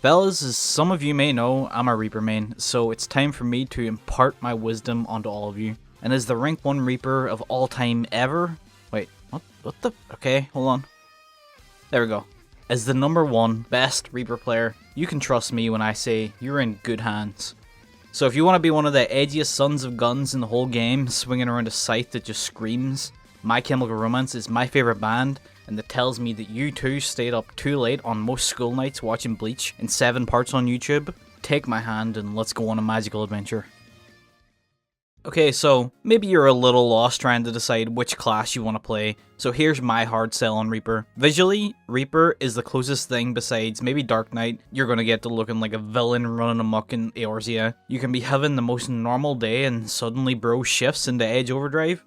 Fellas, as some of you may know, I'm a Reaper main, so it's time for me to impart my wisdom onto all of you. And as the rank 1 Reaper of all time ever... Wait, what the... Okay, hold on. There we go. As the #1 best Reaper player, you can trust me when I say you're in good hands. So if you want to be one of the edgiest sons of guns in the whole game, swinging around a scythe that just screams, My Chemical Romance is my favorite band, and that tells me that you two stayed up too late on most school nights watching Bleach in 7 parts on YouTube, take my hand and let's go on a magical adventure. Okay, so maybe you're a little lost trying to decide which class you want to play, so here's my hard sell on Reaper. Visually, Reaper is the closest thing besides maybe Dark Knight you're gonna get to looking like a villain running amok in Eorzea. You can be having the most normal day and suddenly bro shifts into Edge Overdrive,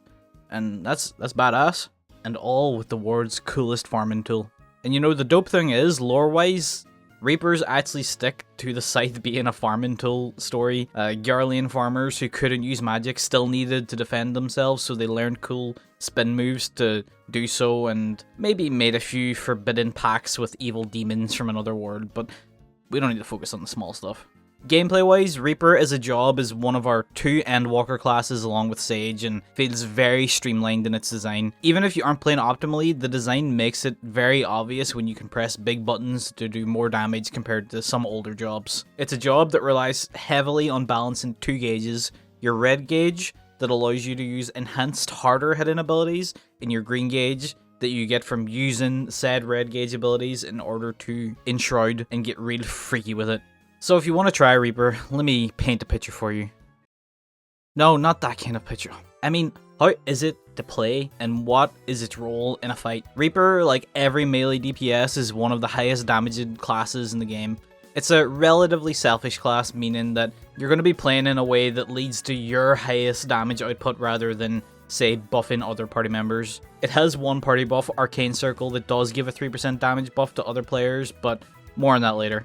and that's badass. And all with the world's coolest farming tool. And you know, the dope thing is, lore-wise, Reapers actually stick to the scythe being a farming tool story. Garlean farmers who couldn't use magic still needed to defend themselves, so they learned cool spin moves to do so, and maybe made a few forbidden pacts with evil demons from another world, but we don't need to focus on the small stuff. Gameplay-wise, Reaper as a job is one of our 2 Endwalker classes along with Sage, and feels very streamlined in its design. Even if you aren't playing optimally, the design makes it very obvious when you can press big buttons to do more damage compared to some older jobs. It's a job that relies heavily on balancing 2 gauges, your red gauge that allows you to use enhanced harder hitting abilities, and your green gauge that you get from using said red gauge abilities in order to enshroud and get real freaky with it. So if you want to try Reaper, let me paint a picture for you. No, not that kind of picture. I mean, how is it to play, and what is its role in a fight? Reaper, like every melee DPS, is one of the highest damaged classes in the game. It's a relatively selfish class, meaning that you're going to be playing in a way that leads to your highest damage output rather than, say, buffing other party members. It has one party buff, Arcane Circle, that does give a 3% damage buff to other players, but more on that later.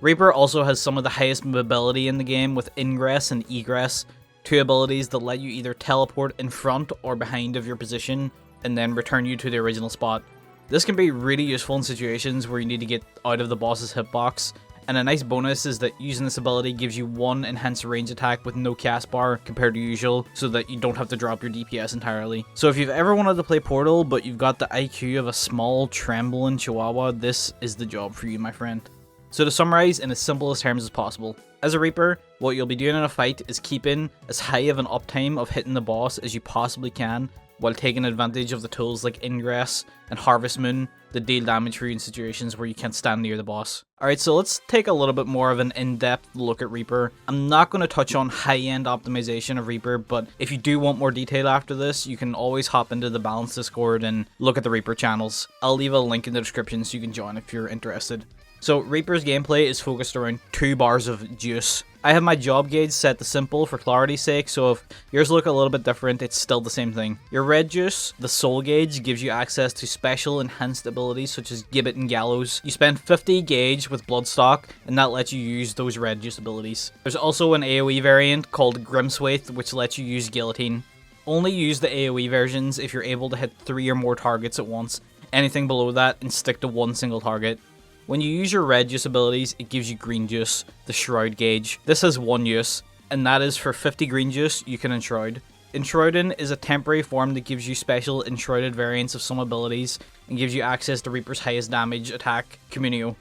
Reaper also has some of the highest mobility in the game with Ingress and Egress, 2 abilities that let you either teleport in front or behind of your position and then return you to the original spot. This can be really useful in situations where you need to get out of the boss's hitbox, and a nice bonus is that using this ability gives you 1 enhanced range attack with no cast bar compared to usual, so that you don't have to drop your DPS entirely. So if you've ever wanted to play Portal but you've got the IQ of a small trembling chihuahua, this is the job for you, my friend. So to summarize in as simple as terms as possible, as a Reaper, what you'll be doing in a fight is keeping as high of an uptime of hitting the boss as you possibly can, while taking advantage of the tools like Ingress and Harvest Moon that deal damage for you in situations where you can't stand near the boss. Alright, so let's take a little bit more of an in-depth look at Reaper. I'm not going to touch on high-end optimization of Reaper, but if you do want more detail after this, you can always hop into the Balance Discord and look at the Reaper channels. I'll leave a link in the description so you can join if you're interested. So Reaper's gameplay is focused around 2 bars of juice. I have my job gauge set to simple for clarity's sake, so if yours look a little bit different, it's still the same thing. Your red juice, the soul gauge, gives you access to special enhanced abilities such as Gibbet and Gallows. You spend 50 gauge with Bloodstock, and that lets you use those red juice abilities. There's also an AoE variant called Grimswaith, which lets you use Guillotine. Only use the AoE versions if you're able to hit 3 or more targets at once. Anything below that, and stick to 1 single target. When you use your red juice abilities, it gives you green juice, the Shroud gauge. This has 1 use, and that is for 50 green juice, you can enshroud. Enshrouding is a temporary form that gives you special enshrouded variants of some abilities, and gives you access to Reaper's highest damage attack, Communio.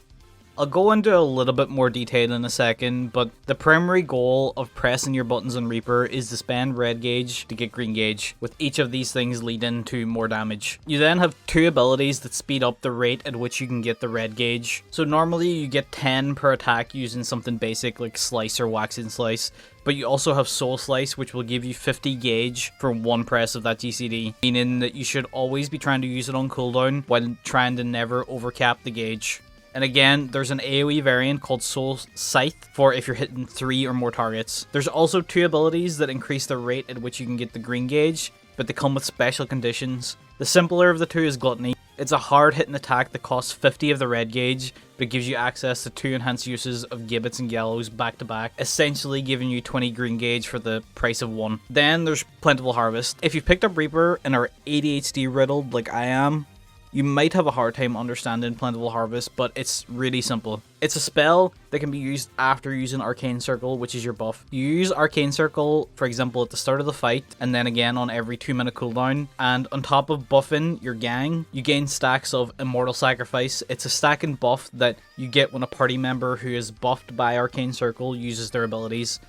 I'll go into a little bit more detail in a second, but the primary goal of pressing your buttons on Reaper is to spend red gauge to get green gauge, with each of these things leading to more damage. You then have 2 abilities that speed up the rate at which you can get the red gauge. So normally you get 10 per attack using something basic like Slice or Waxing Slice, but you also have Soul Slice, which will give you 50 gauge for 1 press of that GCD, meaning that you should always be trying to use it on cooldown while trying to never overcap the gauge. And again, there's an AoE variant called Soul Scythe for if you're hitting 3 or more targets. There's also 2 abilities that increase the rate at which you can get the green gauge, but they come with special conditions. The simpler of the 2 is Gluttony. It's a hard hitting attack that costs 50 of the red gauge, but gives you access to 2 enhanced uses of Gibbets and Gallows back to back, essentially giving you 20 green gauge for the price of 1. Then there's Plentiful Harvest. If you've picked up Reaper and are ADHD riddled like I am, you might have a hard time understanding Plentiful Harvest, but it's really simple. It's a spell that can be used after using Arcane Circle, which is your buff. You use Arcane Circle, for example, at the start of the fight, and then again on every 2-minute cooldown. And on top of buffing your gang, you gain stacks of Immortal Sacrifice. It's a stacking buff that you get when a party member who is buffed by Arcane Circle uses their abilities.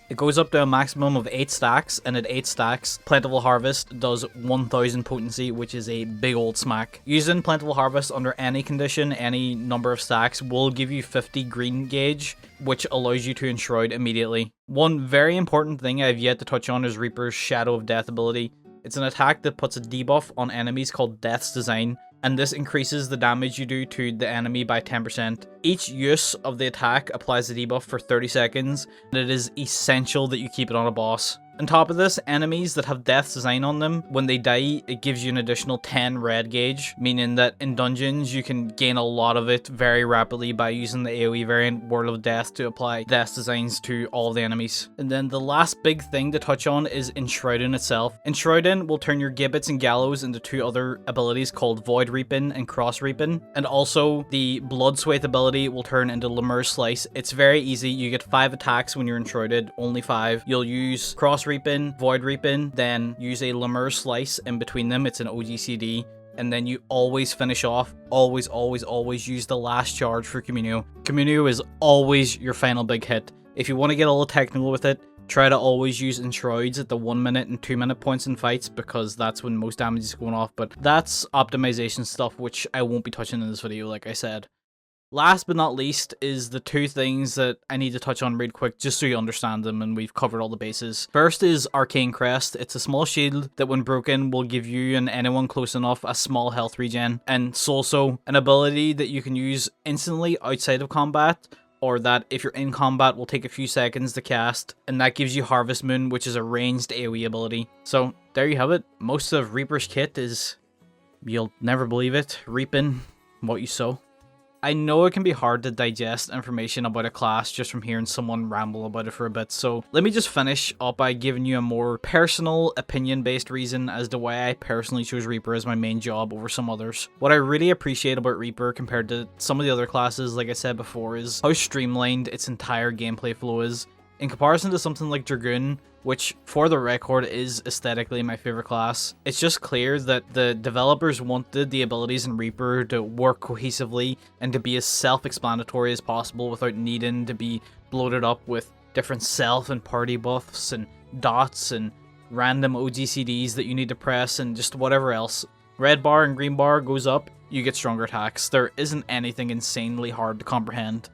It goes up to a maximum of 8 stacks, and at 8 stacks, Plentiful Harvest does 1000 potency, which is a big old smack. Using Plentiful Harvest under any condition, any number of stacks, will give you 50 green gauge, which allows you to Enshroud immediately. One very important thing I've yet to touch on is Reaper's Shadow of Death ability. It's an attack that puts a debuff on enemies called Death's Design, and this increases the damage you do to the enemy by 10%. Each use of the attack applies the debuff for 30 seconds, and it is essential that you keep it on a boss. On top of this, enemies that have Death's Design on them, when they die, it gives you an additional 10 red gauge, meaning that in dungeons you can gain a lot of it very rapidly by using the AoE variant World of Death to apply Death's Designs to all the enemies. And then the last big thing to touch on is Enshrouding itself. Enshrouding will turn your Gibbets and Gallows into 2 other abilities called Void Reaping and Cross Reaping, and also the Blood Swathe ability will turn into Lemur's Slice. It's very easy. You get 5 attacks when you're enshrouded, only 5. You'll use Cross Reaping, Void Reaping, then use a Lemur's Slice in between them. It's an OGCD. And then you always finish off, always use the last charge for Communio. Communio is always your final big hit. If you want to get a little technical with it, try to always use Enshrouds at the 1 minute and 2 minute points in fights, because that's when most damage is going off. But that's optimization stuff, which I won't be touching in this video, like I said. Last but not least is the 2 things that I need to touch on real quick just so you understand them and we've covered all the bases. First is Arcane Crest. It's a small shield that when broken will give you and anyone close enough a small health regen. And Soulso, an ability that you can use instantly outside of combat, or that if you're in combat will take a few seconds to cast, and that gives you Harvest Moon, which is a ranged AoE ability. So there you have it. Most of Reaper's kit is, you'll never believe it, reaping what you sow. I know it can be hard to digest information about a class just from hearing someone ramble about it for a bit, so let me just finish up by giving you a more personal, opinion-based reason as to why I personally chose Reaper as my main job over some others. What I really appreciate about Reaper compared to some of the other classes, like I said before, is how streamlined its entire gameplay flow is. In comparison to something like Dragoon, which for the record is aesthetically my favorite class, it's just clear that the developers wanted the abilities in Reaper to work cohesively and to be as self-explanatory as possible without needing to be bloated up with different self and party buffs and dots and random OGCDs that you need to press and just whatever else. Red bar and green bar goes up, you get stronger attacks. There isn't anything insanely hard to comprehend.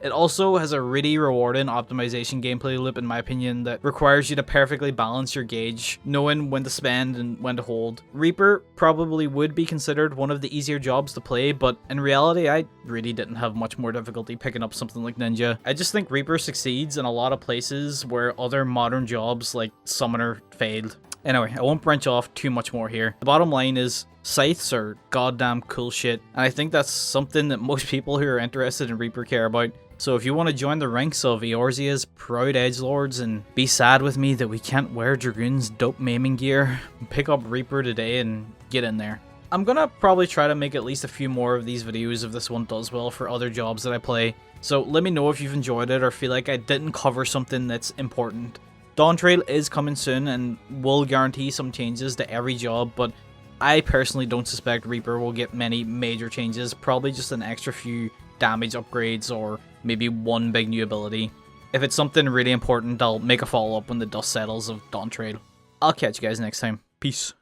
It also has a really rewarding optimization gameplay loop, in my opinion, that requires you to perfectly balance your gauge, knowing when to spend and when to hold. Reaper probably would be considered one of the easier jobs to play, but in reality I really didn't have much more difficulty picking up something like Ninja. I just think Reaper succeeds in a lot of places where other modern jobs like Summoner failed. Anyway, I won't branch off too much more here. The bottom line is, scythes are goddamn cool shit, and I think that's something that most people who are interested in Reaper care about. So if you want to join the ranks of Eorzea's proud edgelords and be sad with me that we can't wear Dragoon's dope maiming gear, pick up Reaper today and get in there. I'm gonna probably try to make at least a few more of these videos if this one does well for other jobs that I play. So let me know if you've enjoyed it or feel like I didn't cover something that's important. Dawntrail is coming soon and will guarantee some changes to every job, but I personally don't suspect Reaper will get many major changes, probably just an extra few damage upgrades or maybe one big new ability. If it's something really important, I'll make a follow-up when the dust settles of Dawntrail. I'll catch you guys next time. Peace.